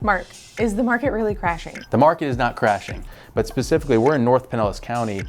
Mark, is the market really crashing? The market is not crashing, but specifically we're in North Pinellas County.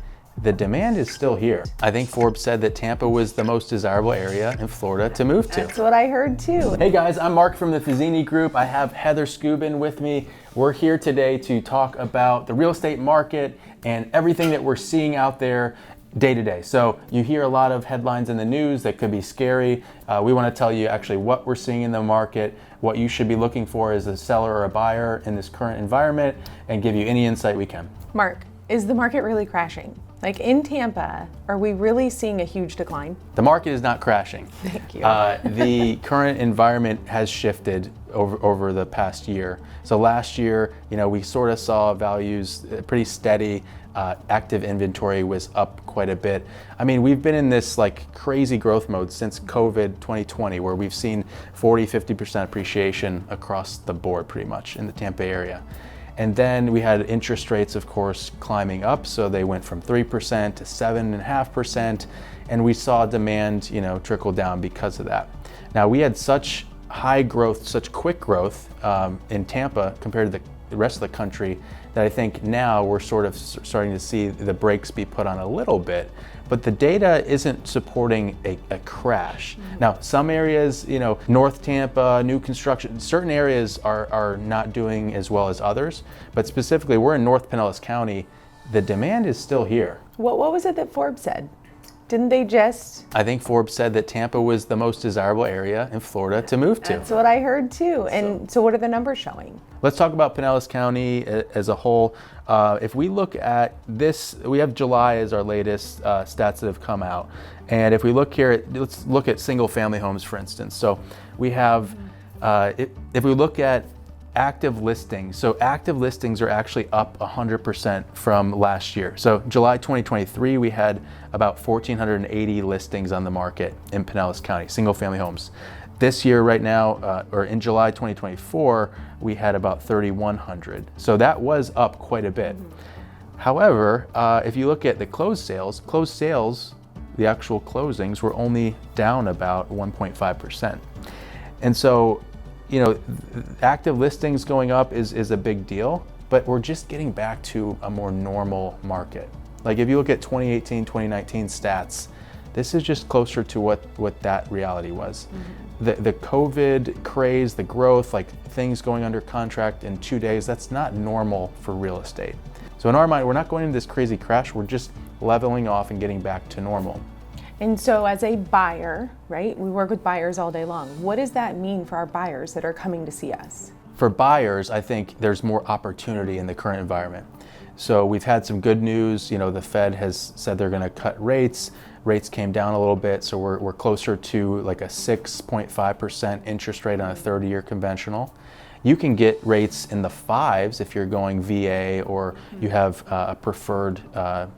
The demand is still here. I think Forbes said that Tampa was the most desirable area in Florida to move to. That's what I heard too. Hey guys, I'm Mark from the Fazzini Group. I have Heather Scubin with me. We're here today to talk about the real estate market and everything that we're seeing out there day to day. So you hear a lot of headlines in the news that could be scary. We want to tell you actually what we're seeing in the market, what you should be looking for as a seller or a buyer in this current environment, and give you any insight we can. Mark, is the market really crashing? Like in Tampa, are we really seeing a huge decline? The market is not crashing. Thank you. The current environment has shifted over the past year. So last year, we sort of saw values pretty steady. Active inventory was up quite a bit. I mean, we've been in this like crazy growth mode since COVID 2020, where we've seen 40-50% appreciation across the board pretty much in the Tampa area. And then we had interest rates, of course, climbing up. So they went from 3% to 7.5%. And we saw demand, trickle down because of that. Now we had such high growth, such quick growth in Tampa compared to the rest of the country that I think now we're sort of starting to see the brakes be put on a little bit, but the data isn't supporting a crash. Mm-hmm. Now, some areas, North Tampa, new construction, certain areas are not doing as well as others, but specifically we're in North Pinellas County. The demand is still here. What was it that Forbes said? Didn't they just? I think Forbes said that Tampa was the most desirable area in Florida to move to. That's what I heard too. And so what are the numbers showing? Let's talk about Pinellas County as a whole. If we look at this, we have July as our latest stats that have come out. And if we look here, let's look at single family homes, for instance. So we have, if we look at active listings. So active listings are actually up 100% from last year. So July 2023, we had about 1,480 listings on the market in Pinellas County, single family homes. This year right now, or in July 2024, we had about 3,100. So that was up quite a bit. However, if you look at the closed sales, the actual closings were only down about 1.5%. And so, active listings going up is a big deal, but we're just getting back to a more normal market. Like if you look at 2018, 2019 stats, this is just closer to what that reality was. Mm-hmm. The COVID craze, the growth, like things going under contract in 2 days, that's not normal for real estate. So in our mind, we're not going into this crazy crash, we're just leveling off and getting back to normal. And so as a buyer, right, we work with buyers all day long. What does that mean for our buyers that are coming to see us? For buyers, I think there's more opportunity in the current environment. So we've had some good news. The Fed has said they're going to cut rates. Rates came down a little bit, so we're closer to like a 6.5% interest rate on a 30-year conventional. You can get rates in the 5s if you're going VA or you have a preferred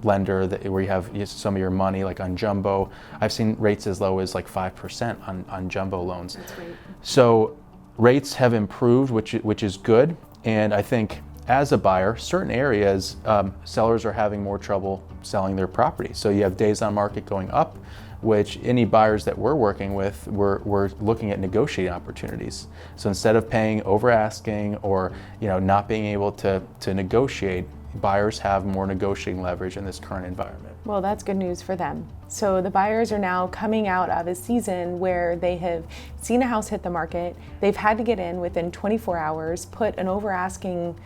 lender where you have some of your money, like on jumbo. I've seen rates as low as like 5% on jumbo loans. That's great. So rates have improved, which is good. And I think as a buyer, certain areas, sellers are having more trouble selling their property. So you have days on market going up, which any buyers that we're working with, we're looking at negotiating opportunities. So instead of paying over asking or not being able to negotiate, buyers have more negotiating leverage in this current environment. Well, that's good news for them. So the buyers are now coming out of a season where they have seen a house hit the market, they've had to get in within 24 hours, put an over asking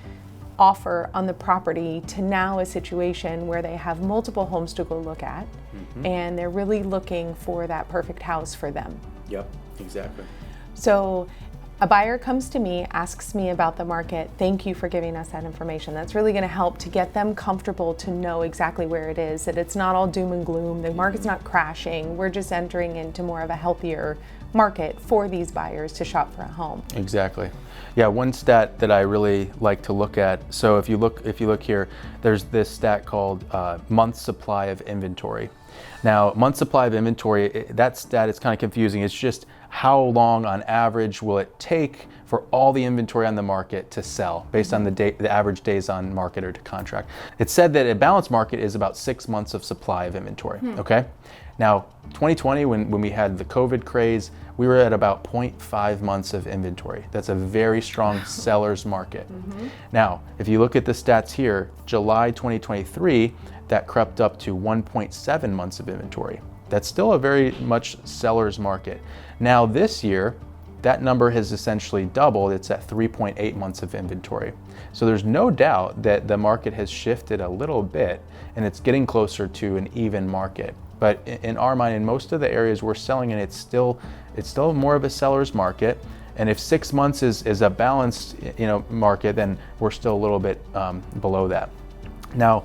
offer on the property, to now a situation where they have multiple homes to go look at. Mm-hmm. And they're really looking for that perfect house for them. Yep, exactly. So a buyer comes to me, asks me about the market. Thank you for giving us that information. That's really going to help to get them comfortable to know exactly where it is, that it's not all doom and gloom. The market's not crashing. We're just entering into more of a healthier market for these buyers to shop for a home. Exactly. Yeah, one stat that I really like to look at. So if you look here, there's this stat called month supply of inventory. Now, month supply of inventory, that stat is kind of confusing. It's just how long on average will it take for all the inventory on the market to sell based on the average days on market or to contract. It's said that a balanced market is about 6 months of supply of inventory, okay? Now, 2020, when we had the COVID craze, we were at about 0.5 months of inventory. That's a very strong seller's market. Now, if you look at the stats here, July 2023, that crept up to 1.7 months of inventory. That's still a very much seller's market. Now this year, that number has essentially doubled. It's at 3.8 months of inventory. So there's no doubt that the market has shifted a little bit and it's getting closer to an even market. But in our mind, in most of the areas we're selling in, it's still more of a seller's market. And if 6 months is a balanced market, then we're still a little bit below that. Now,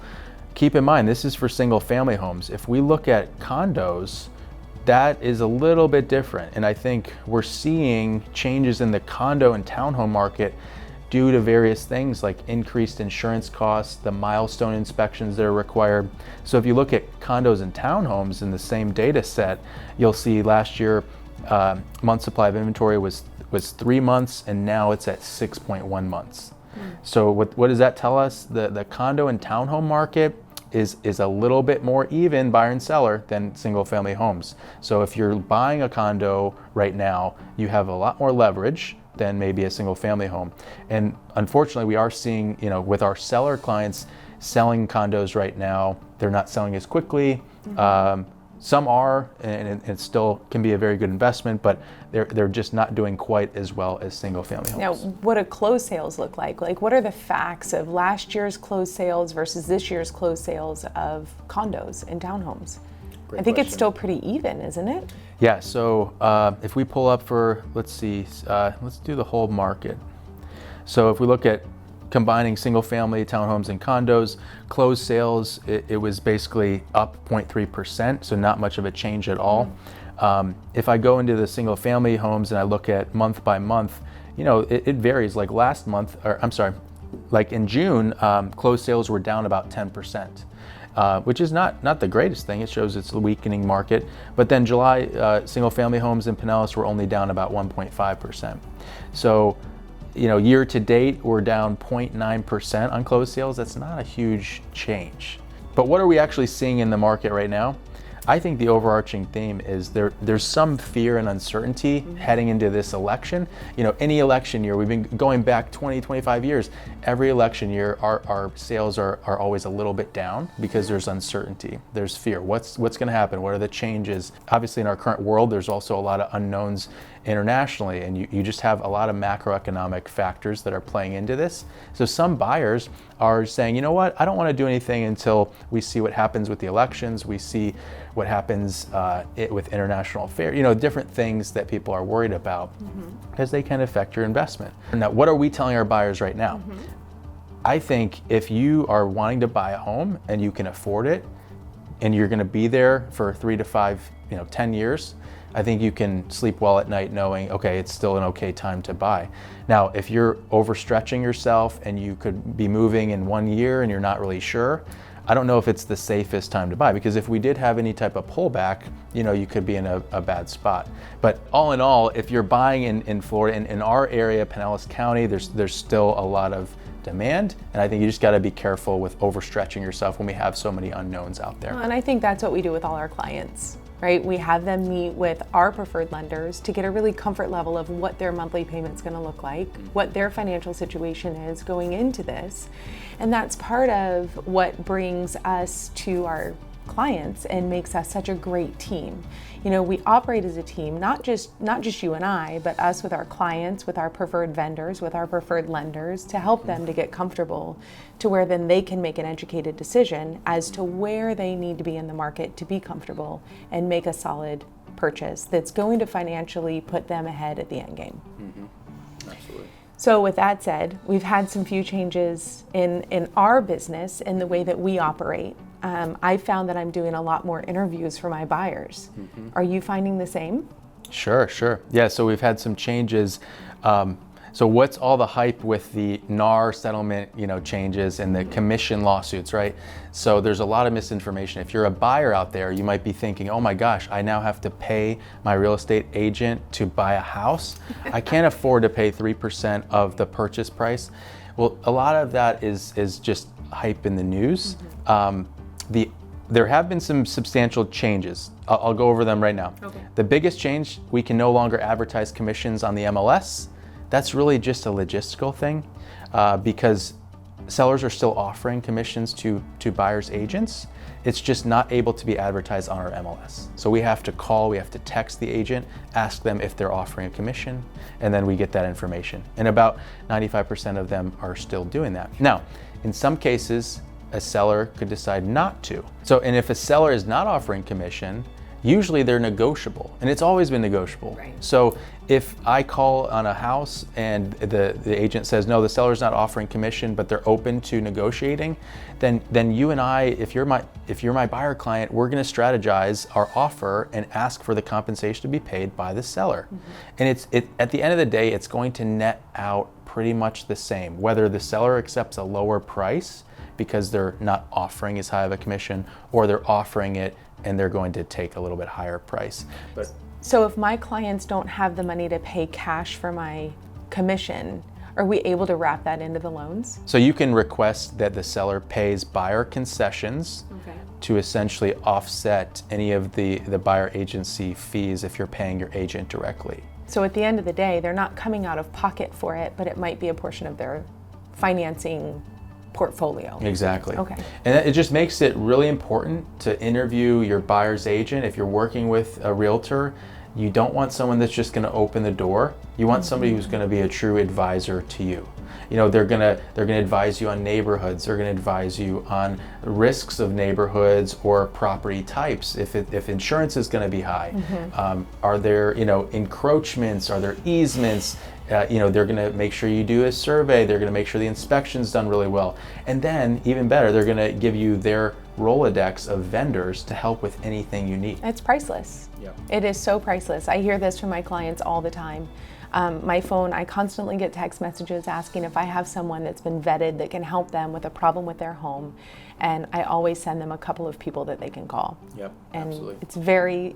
keep in mind, this is for single family homes. If we look at condos, that is a little bit different. And I think we're seeing changes in the condo and townhome market due to various things like increased insurance costs, the milestone inspections that are required. So if you look at condos and townhomes in the same data set, you'll see last year month supply of inventory was 3 months, and now it's at 6.1 months. So what does that tell us? The condo and townhome market is a little bit more even buyer and seller than single family homes. So if you're buying a condo right now, you have a lot more leverage than maybe a single family home. And unfortunately, we are seeing, with our seller clients selling condos right now, they're not selling as quickly. Some are, and it still can be a very good investment, but they're just not doing quite as well as single family homes. Now, what do closed sales look like? Like, what are the facts of last year's closed sales versus this year's closed sales of condos and townhomes? I think it's still pretty even, isn't it? Yeah, so if we pull up for, let's see, let's do the whole market. So if we look at combining single family, townhomes, and condos, closed sales, it was basically up 0.3%, so not much of a change at all. If I go into the single family homes and I look at month by month, it varies. Like last month, like in June, closed sales were down about 10%, which is not the greatest thing. It shows it's a weakening market. But then July, single family homes in Pinellas were only down about 1.5%. So, year to date, we're down 0.9% on closed sales. That's not a huge change. But what are we actually seeing in the market right now? I think the overarching theme is there's some fear and uncertainty heading into this election. Any election year, we've been going back 20, 25 years. Every election year, our sales are always a little bit down because there's uncertainty. There's fear. What's going to happen? What are the changes? Obviously, in our current world, there's also a lot of unknowns internationally, and you just have a lot of macroeconomic factors that are playing into this. So some buyers are saying, you know what, I don't want to do anything until we see what happens with the elections, we see what happens with international affairs, different things that people are worried about because they can affect your investment. Now, what are we telling our buyers right now? I think if you are wanting to buy a home and you can afford it and you're going to be there for 3 to 5, 10 years, I think you can sleep well at night knowing, okay, it's still an okay time to buy. Now, if you're overstretching yourself and you could be moving in 1 year and you're not really sure, I don't know if it's the safest time to buy, because if we did have any type of pullback, you could be in a bad spot. But all in all, if you're buying in Florida, in our area, Pinellas County, there's still a lot of demand, and I think you just got to be careful with overstretching yourself when we have so many unknowns out there. Well, and I think that's what we do with all our clients. Right? We have them meet with our preferred lenders to get a really comfort level of what their monthly payment's going to look like, what their financial situation is going into this. And that's part of what brings us to our clients and makes us such a great team. We operate as a team, not just you and I, but us with our clients, with our preferred vendors, with our preferred lenders, to help them to get comfortable to where then they can make an educated decision as to where they need to be in the market to be comfortable and make a solid purchase that's going to financially put them ahead at the end game. Absolutely. So with that said, we've had some few changes in our business, in the way that we operate. I found that I'm doing a lot more interviews for my buyers. Are you finding the same? Sure. Yeah, so we've had some changes. So what's all the hype with the NAR settlement, changes and the commission lawsuits, right? So there's a lot of misinformation. If you're a buyer out there, you might be thinking, oh my gosh, I now have to pay my real estate agent to buy a house. I can't afford to pay 3% of the purchase price. Well, a lot of that is just hype in the news. there have been some substantial changes. I'll go over them right now. Okay. The biggest change, we can no longer advertise commissions on the MLS. That's really just a logistical thing because sellers are still offering commissions to buyers' agents. It's just not able to be advertised on our MLS. So we have to call, we have to text the agent, ask them if they're offering a commission, and then we get that information. And about 95% of them are still doing that. Now, in some cases, a seller could decide not to. And if a seller is not offering commission, usually they're negotiable, and it's always been negotiable. Right. So if I call on a house and the agent says, no, the seller's not offering commission, but they're open to negotiating, then you and I, if you're my buyer client, we're gonna strategize our offer and ask for the compensation to be paid by the seller. And at the end of the day, it's going to net out pretty much the same, whether the seller accepts a lower price because they're not offering as high of a commission, or they're offering it and they're going to take a little bit higher price. So if my clients don't have the money to pay cash for my commission, are we able to wrap that into the loans? So you can request that the seller pays buyer concessions to essentially offset any of the buyer agency fees if you're paying your agent directly. So at the end of the day, they're not coming out of pocket for it, but it might be a portion of their financing portfolio. Exactly. Okay. And it just makes it really important to interview your buyer's agent. If you're working with a realtor, you don't want someone that's just going to open the door. You want somebody who's going to be a true advisor to you. You know, they're going to advise you on neighborhoods. They're going to advise you on risks of neighborhoods or property types. If insurance is going to be high, are there encroachments? Are there easements? They're going to make sure you do a survey. They're going to make sure the inspection's done really well. And then, even better, they're going to give you their Rolodex of vendors to help with anything you need. It's priceless. Yep. It is so priceless. I hear this from my clients all the time. My phone, I constantly get text messages asking if I have someone that's been vetted that can help them with a problem with their home. And I always send them a couple of people that they can call. Yep, and absolutely.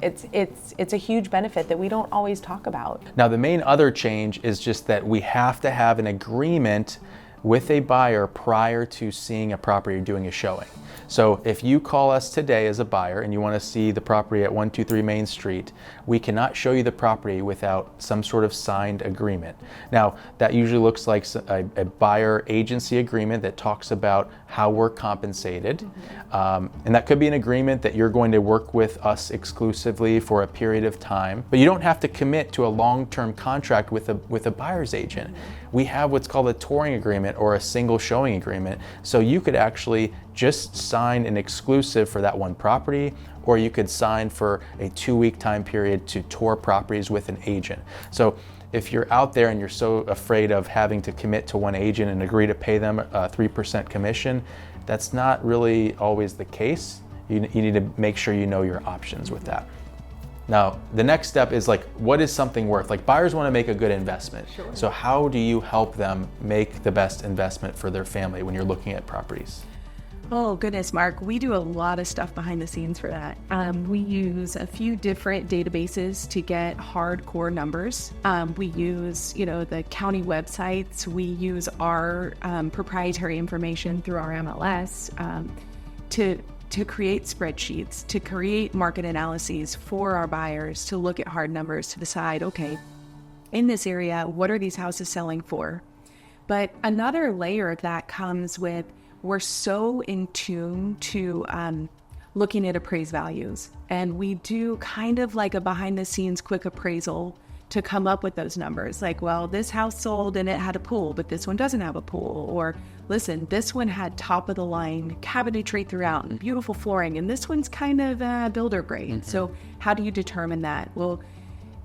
It's a huge benefit that we don't always talk about. Now, the main other change is just that we have to have an agreement with a buyer prior to seeing a property or doing a showing. So if you call us today as a buyer and you want to see the property at 123 Main Street, we cannot show you the property without some sort of signed agreement. Now, that usually looks like a buyer agency agreement that talks about how we're compensated. And that could be an agreement that you're going to work with us exclusively for a period of time, but you don't have to commit to a long-term contract with a buyer's agent. We have what's called a touring agreement or a single showing agreement. So you could actually just sign an exclusive for that one property, or you could sign for a 2-week time period to tour properties with an agent. So if you're out there and you're so afraid of having to commit to one agent and agree to pay them a 3% commission, that's not really always the case. You need to make sure you know your options with that. Now, the next step is what is something worth? Buyers want to make a good investment. Sure. So how do you help them make the best investment for their family when you're looking at properties? Oh goodness, Mark, we do a lot of stuff behind the scenes for that. We use a few different databases to get hardcore numbers. We use, the county websites. We use our proprietary information through our MLS to create spreadsheets, to create market analyses for our buyers, to look at hard numbers, to decide, okay, in this area, what are these houses selling for? But another layer of that comes with, we're so in tune to looking at appraised values. And we do kind of like a behind the scenes quick appraisal to come up with those numbers. This house sold and it had a pool, but this one doesn't have a pool. Or listen, this one had top of the line cabinetry throughout and beautiful flooring, and this one's kind of builder grade. So how do you determine that? Well,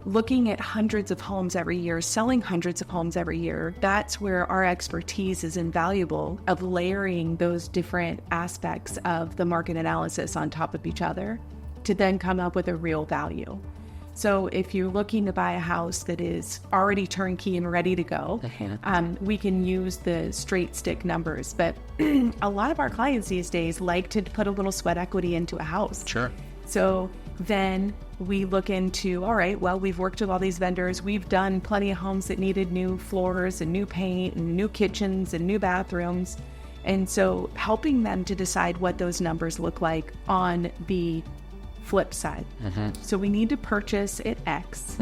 looking at hundreds of homes every year, selling hundreds of homes every year, that's where our expertise is invaluable, of layering those different aspects of the market analysis on top of each other to then come up with a real value. So if you're looking to buy a house that is already turnkey and ready to go, we can use the straight stick numbers. But a lot of our clients these days like to put a little sweat equity into a house. Sure. So then we look into, all right, well, we've worked with all these vendors. We've done plenty of homes that needed new floors and new paint and new kitchens and new bathrooms. And so helping them to decide what those numbers look like on the flip side. So we need to purchase at X,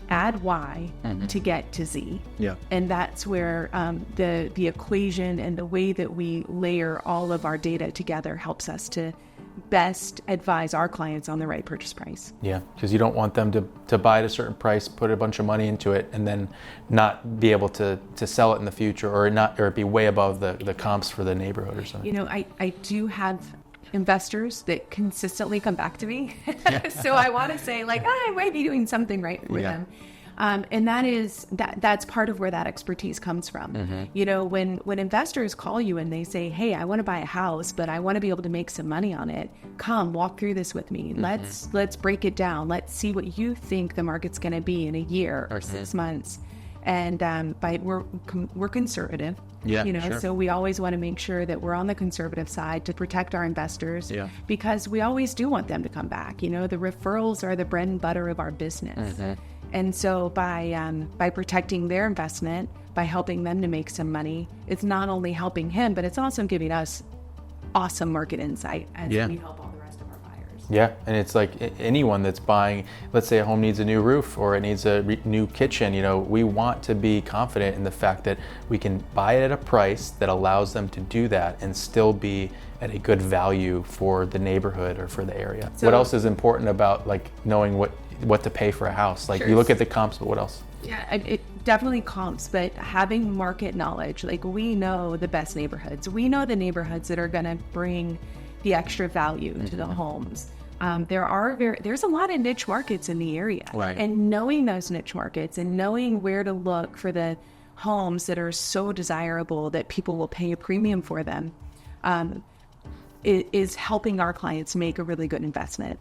add Y to get to Z. Yeah. And that's where the equation and the way that we layer all of our data together helps us to best advise our clients on the right purchase price. Yeah, because you don't want them to buy at a certain price, put a bunch of money into it, and then not be able to sell it in the future, or be way above the comps for the neighborhood or something. You know, I do have investors that consistently come back to me. So I want to say, like, I might be doing something right with them. And that's part of where that expertise comes from. You know, when investors call you and they say, hey, I want to buy a house, but I want to be able to make some money on it. Come walk through this with me. Let's break it down. Let's see what you think the market's going to be in a year or 6 months. And we're conservative, you know, so we always want to make sure that we're on the conservative side to protect our investors, because we always do want them to come back. You know, the referrals are the bread and butter of our business. And so by protecting their investment, by helping them to make some money, it's not only helping him, but it's also giving us awesome market insight as we help all the rest of our buyers. Yeah, and it's like anyone that's buying, let's say a home needs a new roof or it needs a new kitchen, you know, we want to be confident in the fact that we can buy it at a price that allows them to do that and still be at a good value for the neighborhood or for the area. So, what else is important about like knowing what to pay for a house? Like you look at the comps, but what else? Yeah, it definitely comps, but having market knowledge, like we know the best neighborhoods. We know the neighborhoods that are going to bring the extra value to the homes. There's a lot of niche markets in the area, and knowing those niche markets and knowing where to look for the homes that are so desirable that people will pay a premium for them, is helping our clients make a really good investment.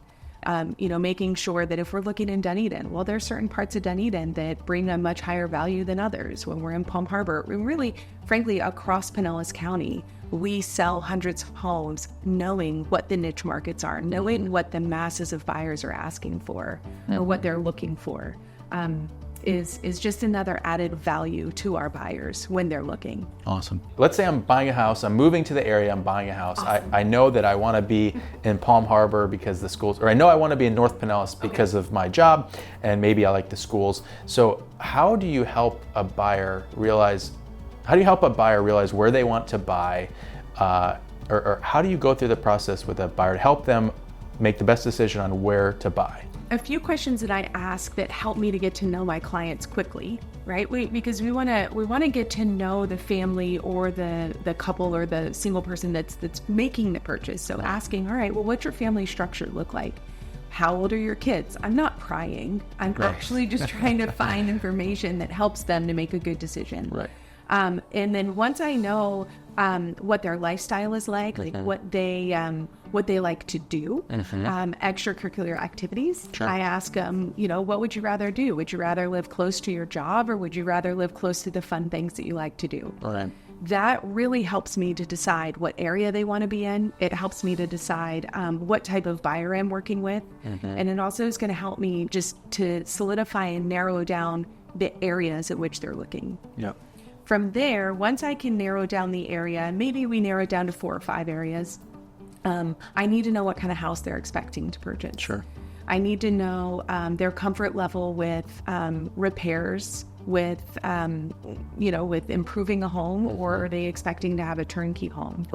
You know, making sure that if we're looking in Dunedin, well, there's certain parts of Dunedin that bring a much higher value than others. When we're in Palm Harbor, we really, frankly, across Pinellas County, we sell hundreds of homes knowing what the niche markets are, knowing what the masses of buyers are asking for or what they're looking for. Is just another added value to our buyers when they're looking. Awesome. Let's say I'm buying a house, I'm moving to the area, I'm buying a house. Awesome. I know that I want to be in Palm Harbor because the schools, or I know I want to be in North Pinellas because of my job, and maybe I like the schools. So how do you help a buyer realize where they want to buy, or how do you go through the process with a buyer to help them make the best decision on where to buy? A few questions that I ask that help me to get to know my clients quickly, right? Because we want to get to know the family or the couple or the single person that's making the purchase. So asking, all right, well, what's your family structure look like? How old are your kids? I'm not prying. I'm actually just trying to find information that helps them to make a good decision. Right. And then once I know what their lifestyle is like what they like to do, extracurricular activities. I ask them, you know, what would you rather do? Would you rather live close to your job, or would you rather live close to the fun things that you like to do? That really helps me to decide what area they want to be in. It helps me to decide what type of buyer I'm working with. And it also is going to help me just to solidify and narrow down the areas at which they're looking. From there, once I can narrow down the area, maybe we narrow it down to 4 or 5 areas, I need to know what kind of house they're expecting to purchase. I need to know their comfort level with repairs, with with improving a home, or are they expecting to have a turnkey home?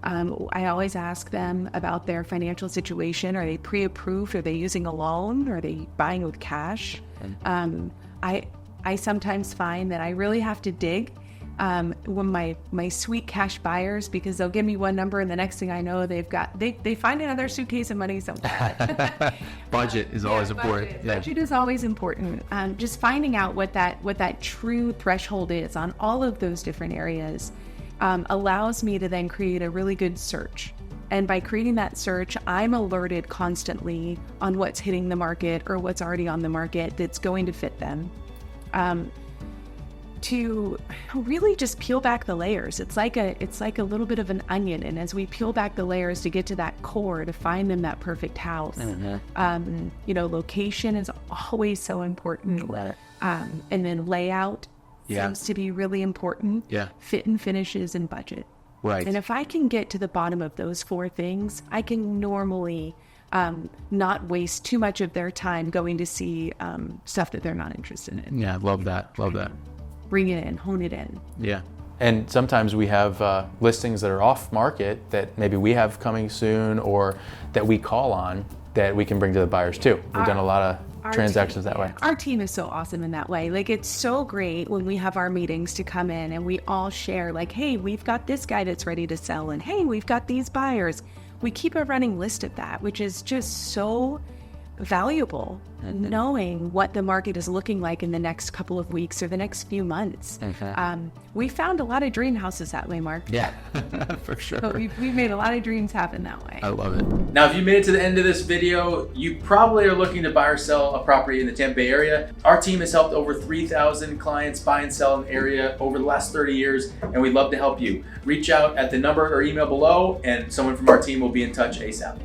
I always ask them about their financial situation. Are they pre-approved? Are they using a loan? Are they buying with cash? I sometimes find that I really have to dig when my sweet cash buyers, because they'll give me one number and the next thing I know they find another suitcase of money somewhere. Budget is always important. Budget is always important. Just finding out what that true threshold is on all of those different areas allows me to then create a really good search. And by creating that search, I'm alerted constantly on what's hitting the market or what's already on the market that's going to fit them. To really just peel back the layers. It's like a little bit of an onion, and as we peel back the layers to get to that core, to find them that perfect house, location is always so important. And then layout seems to be really important. Fit and finishes and budget. Right. And if I can get to the bottom of those 4 things, I can normally not waste too much of their time going to see stuff that they're not interested in. Yeah, love that. Love that. Bring it in, hone it in. Yeah. And sometimes we have listings that are off market that maybe we have coming soon or that we call on that we can bring to the buyers too. We've done a lot of transactions that way. Our team is so awesome in that way. Like, it's so great when we have our meetings to come in and we all share, like, hey, we've got this guy that's ready to sell, and hey, we've got these buyers. We keep a running list of that, which is just so valuable, knowing what the market is looking like in the next couple of weeks or the next few months. We found a lot of dream houses that way, Mark. Yeah, for sure. So we've made a lot of dreams happen that way. I love it. Now, if you made it to the end of this video, you probably are looking to buy or sell a property in the Tampa Bay area. Our team has helped over 3,000 clients buy and sell in the area over the last 30 years, and we'd love to help you. Reach out at the number or email below, and someone from our team will be in touch ASAP.